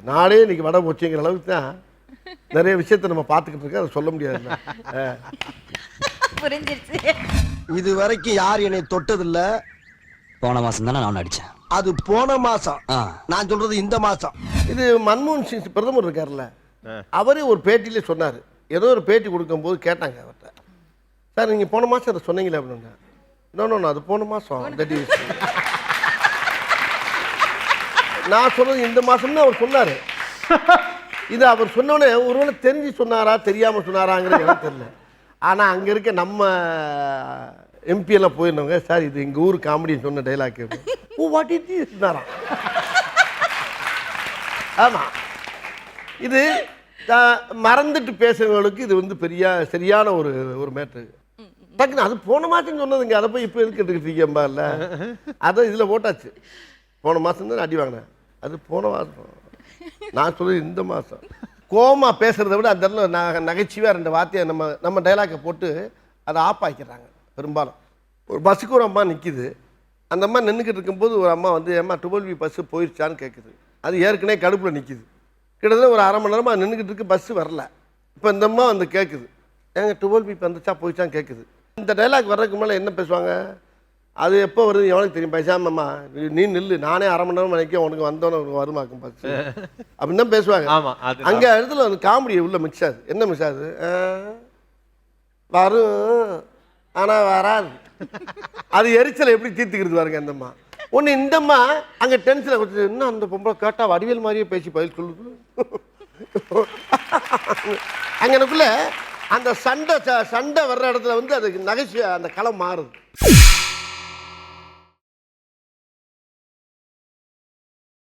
நாளே இன்னைக்கு வட போச்சுங்கிற அளவுக்கு தான் நிறைய விஷயத்தை நம்ம பார்த்துக்கிட்டு இருக்கோம். அதை சொல்ல முடியாது. புரிஞ்சிருச்சு. இது வரைக்கும் யார் என்னை தொட்டதில்ல. போன மாசம் தானே நான் அடிச்சேன். அது போன மாசம். நான் சொல்றது இந்த மாசம். இது மன்மோகன் சிங் பிரதமர் இருக்கார்ல, அவரே ஒரு பேட்டியிலே சொன்னார். ஏதோ ஒரு பேட்டி கொடுக்கும்போது கேட்டாங்க அவர்கிட்ட, சார் நீங்கள் போன மாதம் அதை சொன்னீங்களே அப்படின்னா, இன்னொன்று அது போன மாதம் தட் இஸ் நான் சொன்னது இந்த மாதம்னு அவர் சொன்னார். இது அவர் சொன்னோடனே ஒருவேளை தெரிஞ்சு சொன்னாரா தெரியாமல் சொன்னாராங்கிறது எனக்கு தெரியல. ஆனால் அங்கே இருக்க நம்ம எம்பி எல்லாம் போயிருந்தவங்க, சார் இது எங்கள் ஊர் காமெடின்னு சொன்ன டைலாக் வாட்டி சொன்னாராம். ஆமாம், இது மறந்துட்டு பேசுறவங்களுக்கு இது வந்து சரியான ஒரு மேட்ரு. டக்குன்னு அது போன மாதம் சொன்னதுங்க, அதை போய் இப்போ எடுத்துக்கிட்டு இல்லை, அதை இதில் போட்டாச்சு. போன மாதம் தான் அடி வாங்கினேன், அது போன மாதம். நான் சொல்லுது இந்த மாதம். கோமா பேசுகிறத விட அந்த இடத்துல நகைச்சுவையாக 2 வார்த்தையை நம்ம டைலாக்கை போட்டு அதை ஆஃப் ஆக்கிடுறாங்க. பெரும்பாலும் ஒரு பஸ்ஸுக்கு ஒரு அம்மா நிற்கிது. அந்த அம்மா நின்றுக்கிட்டு இருக்கும்போது ஒரு அம்மா வந்து ஏம்மா 12B பஸ்ஸு போயிடுச்சான்னு கேட்குது. அது ஏற்கனவே கடுப்பில் நிற்கிது. கிட்டத்தட்ட ஒரு அரை மணி நேரமாக நின்றுக்கிட்டு இருக்கு, பஸ்ஸு வரல. இப்போ இந்த அம்மா வந்து கேட்குது, ஏங்க 12B வந்துச்சா போயிடுச்சான்னு கேட்குது. இந்த டைலாக் வர்றதுக்கு மேலே என்ன பேசுவாங்க, அது எப்போ வருது எவனுக்கு தெரியும், பேசாமம்மா நீ நில்லு, நானே அரை மணி நேரம் நினைக்க உனக்கு வந்தோன்னு உனக்கு வருமாக்கும் பஸ்ஸு அப்படின்னு தான் பேசுவாங்க. அங்கே இடத்துல வந்து காமெடி உள்ள மிக்ஸ் ஆகுது. என்ன மிக்ஸ் ஆகுது, வரும் ஆனால் வராது. அது எரிச்சலை எப்படி தீர்த்துக்கிறது பாருங்க அந்தம்மா. ஒன்று இந்தம்மா அங்கே டென்ஷனில் கொடுத்து, இன்னும் அந்த பொம்பளை கேட்டால் வடிவேல் மாதிரியே பேசி பதில் சொல்லுது. அங்கனக்குள்ள அந்த சண்டை வர்ற இடத்துல வந்து அதுக்கு நகைச்சுவை அந்த களம் மாறுது.